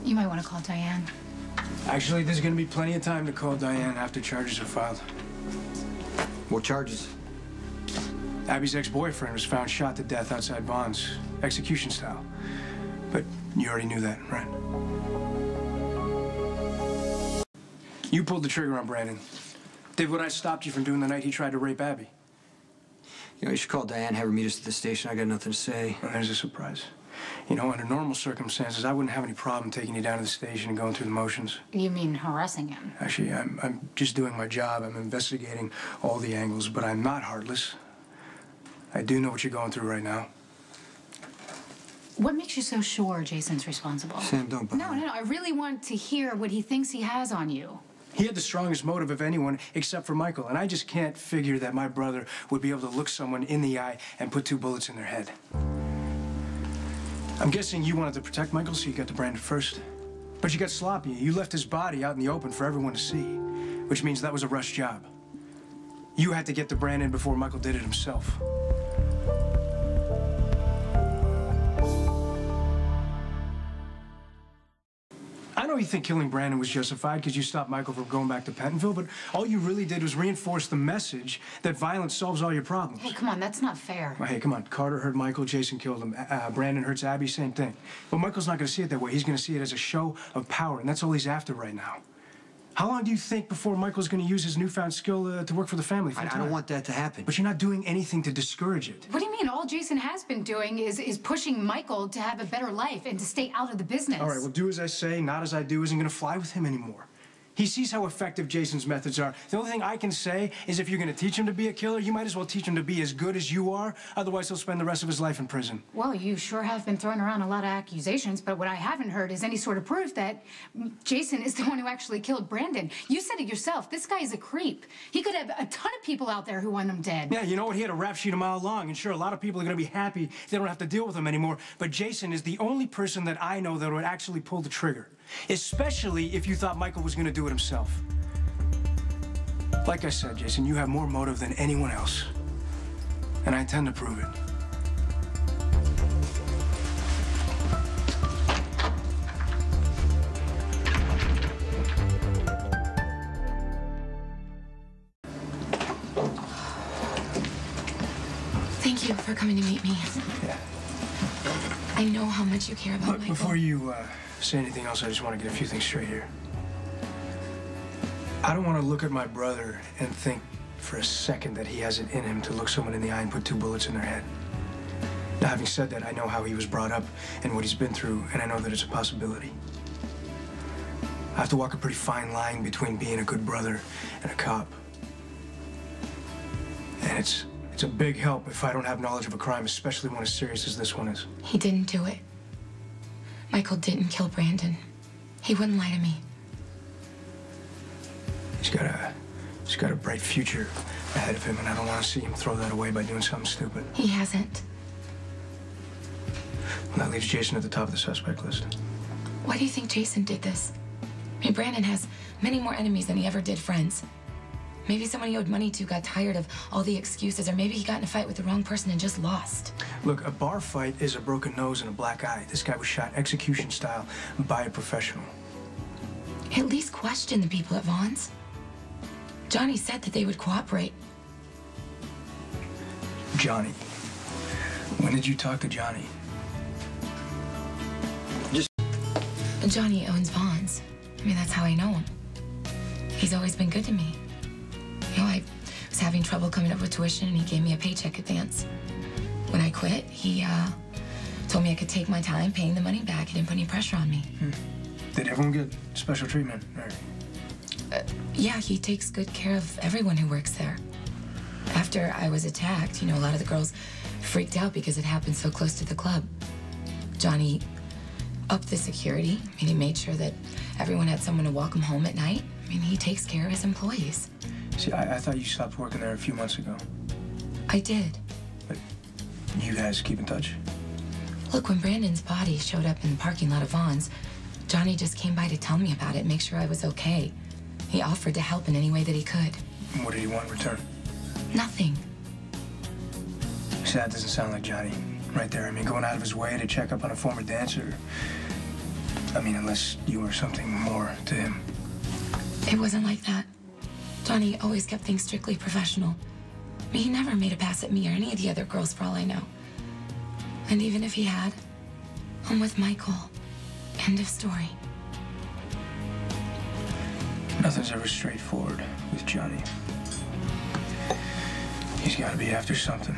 You might want to call Diane. Actually, there's going to be plenty of time to call Diane after charges are filed. What charges? Abby's ex-boyfriend was found shot to death outside Vaughn's, execution style. But you already knew that, right? You pulled the trigger on Brandon. Did what I stopped you from doing the night he tried to rape Abby. You know, you should call Diane, have her meet us at the station. I got nothing to say. Well, there's a surprise. You know, under normal circumstances, I wouldn't have any problem taking you down to the station and going through the motions. You mean harassing him? Actually, I'm just doing my job. I'm investigating all the angles, but I'm not heartless. I do know what you're going through right now. What makes you so sure Jason's responsible? Sam, don't bother. No. I really want to hear what he thinks he has on you. He had the strongest motive of anyone except for Michael, and I just can't figure that my brother would be able to look someone in the eye and put 2 bullets in their head. I'm guessing you wanted to protect Michael, so you got to Brandon first. But you got sloppy. You left his body out in the open for everyone to see, which means that was a rush job. You had to get to Brandon before Michael did it himself. I know you think killing Brandon was justified because you stopped Michael from going back to Pentonville, but all you really did was reinforce the message that violence solves all your problems. Hey, come on, that's not fair. Well, hey, come on. Carter hurt Michael, Jason killed him. Brandon hurts Abby, same thing. But Michael's not going to see it that way. He's going to see it as a show of power, and that's all he's after right now. How long do you think before Michael's going to use his newfound skill to work for the family? I don't want that to happen. But you're not doing anything to discourage it. What do you mean? All Jason has been doing is pushing Michael to have a better life and to stay out of the business. All right, well, do as I say, not as I do isn't going to fly with him anymore. He sees how effective Jason's methods are. The only thing I can say is if you're going to teach him to be a killer, you might as well teach him to be as good as you are. Otherwise, he'll spend the rest of his life in prison. Well, you sure have been throwing around a lot of accusations, but what I haven't heard is any sort of proof that Jason is the one who actually killed Brandon. You said it yourself. This guy is a creep. He could have a ton of people out there who want him dead. Yeah, you know what? He had a rap sheet a mile long, and sure, a lot of people are going to be happy they don't have to deal with him anymore, but Jason is the only person that I know that would actually pull the trigger, especially if you thought Michael was going to do it himself. Like I said, Jason, you have more motive than anyone else. And I intend to prove it. Thank you for coming to meet me. Yeah. I know how much you care about Look, Michael. before you say anything else, I just want to get a few things straight here. I don't want to look at my brother and think for a second that he has it in him to look someone in the eye and put 2 bullets in their head. Now, having said that, I know how he was brought up and what he's been through, and I know that it's a possibility. I have to walk a pretty fine line between being a good brother and a cop. And it's a big help if I don't have knowledge of a crime, especially one as serious as this one is. He didn't do it. Michael didn't kill Brandon. He wouldn't lie to me. He's got a bright future ahead of him, and I don't want to see him throw that away by doing something stupid. He hasn't. Well, that leaves Jason at the top of the suspect list. Why do you think Jason did this? I mean, Brandon has many more enemies than he ever did friends. Maybe someone he owed money to got tired of all the excuses, or maybe he got in a fight with the wrong person and just lost. Look, a bar fight is a broken nose and a black eye. This guy was shot execution style by a professional. At least question the people at Vaughn's. Johnny said that they would cooperate. Johnny. When did you talk to Johnny? Johnny owns Vaughn's. I mean, that's how I know him. He's always been good to me. You know, I was having trouble coming up with tuition, and he gave me a paycheck advance. When I quit, he told me I could take my time paying the money back. He didn't put any pressure on me. Did everyone get special treatment? Or... Yeah, he takes good care of everyone who works there. After I was attacked, you know, a lot of the girls freaked out because it happened so close to the club. Johnny upped the security. I mean, he made sure that everyone had someone to walk them home at night. I mean, he takes care of his employees. See, I thought you stopped working there a few months ago. I did. But you guys keep in touch? Look, when Brandon's body showed up in the parking lot of Vaughn's, Johnny just came by to tell me about it, make sure I was okay. He offered to help in any way that he could. And what did he want in return? Nothing. See, that doesn't sound like Johnny right there. I mean, going out of his way to check up on a former dancer. I mean, unless you were something more to him. It wasn't like that. Johnny always kept things strictly professional. I mean, he never made a pass at me or any of the other girls, for all I know. And even if he had, I'm with Michael. End of story. Nothing's ever straightforward with Johnny. He's got to be after something.